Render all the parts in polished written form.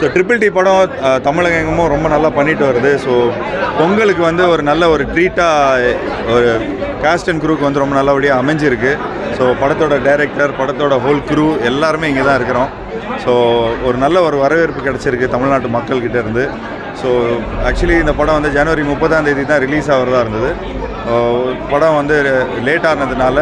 So triple D படம் தமிழகமும் ரொம்ப நல்லா பண்ணிட்டு வருது. ஸோ பொங்கலுக்கு வந்து ஒரு நல்ல ஒரு ட்ரீட்டாக ஒரு காஸ்ட் அண்ட் க்ரூக்கு வந்து ரொம்ப நல்லபடியாக அமைஞ்சிருக்கு. ஸோ படத்தோட டைரக்டர், படத்தோட ஹோல் க்ரூ எல்லாருமே இங்கே தான் இருக்கிறோம். ஸோ ஒரு நல்ல ஒரு வரவேற்பு கிடச்சிருக்கு தமிழ்நாட்டு மக்கள்கிட்ட இருந்து. ஸோ ஆக்சுவலி இந்த படம் வந்து ஜனவரி 30 தான் ரிலீஸ் ஆகிறதா இருந்தது. படம் வந்து லேட் ஆனதுனால,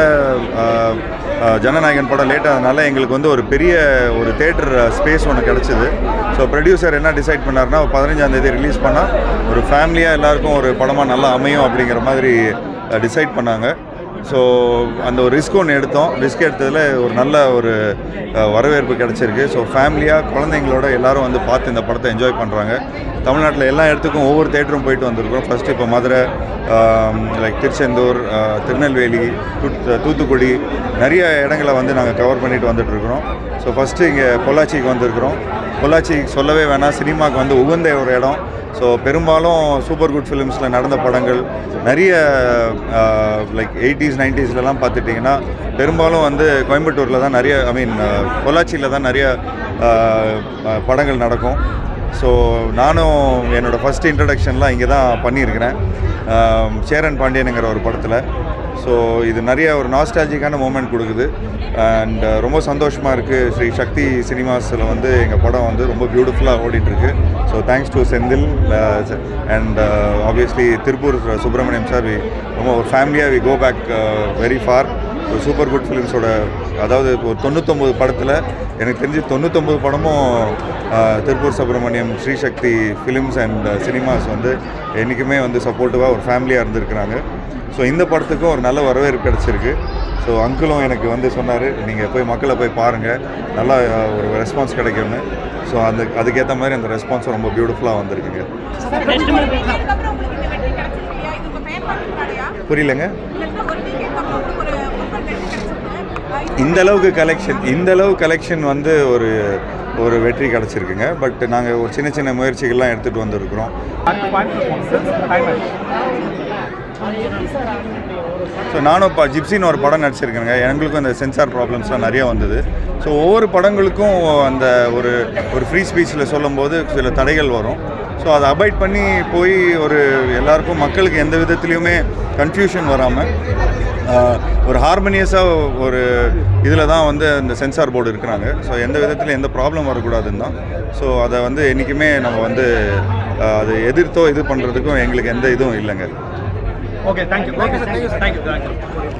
ஜனநாயகன் படம் லேட் ஆனதுனால எங்களுக்கு வந்து ஒரு பெரிய ஒரு தேட்டர் ஸ்பேஸ் ஒன்று கிடச்சிது. ஸோ ப்ரொடியூசர் என்ன டிசைட் பண்ணார்னா 15 ரிலீஸ் பண்ணால் ஒரு ஃபேமிலியாக எல்லாருக்கும் ஒரு படமாக நல்லா அமையும் அப்படிங்கிற மாதிரி டிசைட் பண்ணாங்க. ஸோ அந்த ஒரு ரிஸ்க் ஒன்று எடுத்தோம். ரிஸ்க் எடுத்ததில் ஒரு நல்ல ஒரு வரவேற்பு கிடச்சிருக்கு. ஸோ ஃபேமிலியாக குழந்தைங்களோட எல்லோரும் வந்து பார்த்து இந்த படத்தை என்ஜாய் பண்ணுறாங்க. தமிழ்நாட்டில் எல்லா இடத்துக்கும் ஒவ்வொரு தேட்டரும் போயிட்டு வந்திருக்கிறோம். ஃபஸ்ட்டு இப்போ மதுரை, லைக் திருச்செந்தூர், திருநெல்வேலி, தூத்துக்குடி நிறைய இடங்களை வந்து நாங்கள் கவர் பண்ணிட்டு வந்துட்டுருக்குறோம். ஸோ ஃபஸ்ட்டு இங்கே பொள்ளாச்சிக்கு வந்திருக்கிறோம். பொள்ளாச்சி சொல்லவே வேணாம், சினிமாவுக்கு வந்து உகந்த ஒரு இடம். ஸோ பெரும்பாலும் சூப்பர் குட் ஃபிலிம்ஸில் நடந்த படங்கள் நிறைய லைக் 80s 90sலாம் பார்த்துட்டிங்கன்னா பெரும்பாலும் வந்து கோயம்புத்தூரில் தான் நிறைய, பொள்ளாச்சியில் தான் நிறைய படங்கள் நடக்கும். ஸோ நானும் என்னோடய ஃபஸ்ட் இன்ட்ரடக்ஷன்லாம் இங்கே தான் பண்ணியிருக்கிறேன், சேரன் பாண்டியனுங்கிற ஒரு படத்தில். ஸோ இது நிறைய ஒரு நாஸ்டாலஜிக்கான மூமெண்ட் கொடுக்குது. அண்ட் ரொம்ப சந்தோஷமாக இருக்குது. ஸ்ரீ சக்தி சினிமாஸில் வந்து எங்கள் படம் வந்து ரொம்ப பியூட்டிஃபுல்லாக ஓடிட்டுருக்கு. So thanks to Senthil and obviously Tiruppur Subramaniam sir. ரொம்ப ஒரு ஃபேமிலியாக we go back very far. Super good ஃபிலிம்ஸோட, அதாவது ஒரு 99 படத்தில் எனக்கு தெரிஞ்சு 99 படமும் Tiruppur Subramaniam, Sri Sakthi films and cinemas வந்து என்றைக்குமே வந்து சப்போர்ட்டிவாக ஒரு ஃபேமிலியாக இருந்திருக்கிறாங்க. ஸோ இந்த படத்துக்கும் ஒரு நல்ல வரவேற்பு கிடச்சிருக்கு. ஸோ அங்கிளும் எனக்கு வந்து சொன்னார், நீங்கள் போய் மக்களை போய் பாருங்கள், நல்லா ஒரு ரெஸ்பான்ஸ் கிடைக்கும்னு. ஸோ அதுக்கேற்ற மாதிரி அந்த ரெஸ்பான்ஸும் ரொம்ப பியூட்டிஃபுல்லாக வந்திருக்குங்க. புரியலங்க. இந்த அளவு கலெக்ஷன் வந்து ஒரு வெற்றி கிடச்சிருக்குங்க. பட் நாங்கள் ஒரு சின்ன சின்ன முயற்சிகள்லாம் எடுத்துகிட்டு வந்திருக்கிறோம். ஸோ நானும் இப்போ ஜிப்சின்னு ஒரு படம் நடிச்சிருக்கேங்க. எங்களுக்கும் அந்த சென்சார் ப்ராப்ளம்ஸ்லாம் நிறையா வந்தது. ஸோ ஒவ்வொரு படங்களுக்கும் அந்த ஒரு ஃப்ரீ ஸ்பீச்சில் சொல்லும்போது சில தடைகள் வரும். ஸோ அதை அவாய்ட் பண்ணி போய் ஒரு எல்லாருக்கும் மக்களுக்கு எந்த விதத்துலேயுமே கன்ஃபியூஷன் வராமல் ஒரு ஹார்மோனியஸாக ஒரு இதில் தான் வந்து இந்த சென்சார் போர்டு இருக்கிறாங்க. ஸோ எந்த விதத்தில் எந்த ப்ராப்ளம் வரக்கூடாதுன்னு தான். ஸோ அதை வந்து என்றைக்குமே நம்ம வந்து அதை எதிர்த்தோ இது பண்ணுறதுக்கும் எங்களுக்கு எந்த இதுவும் இல்லைங்க. Okay, thank you.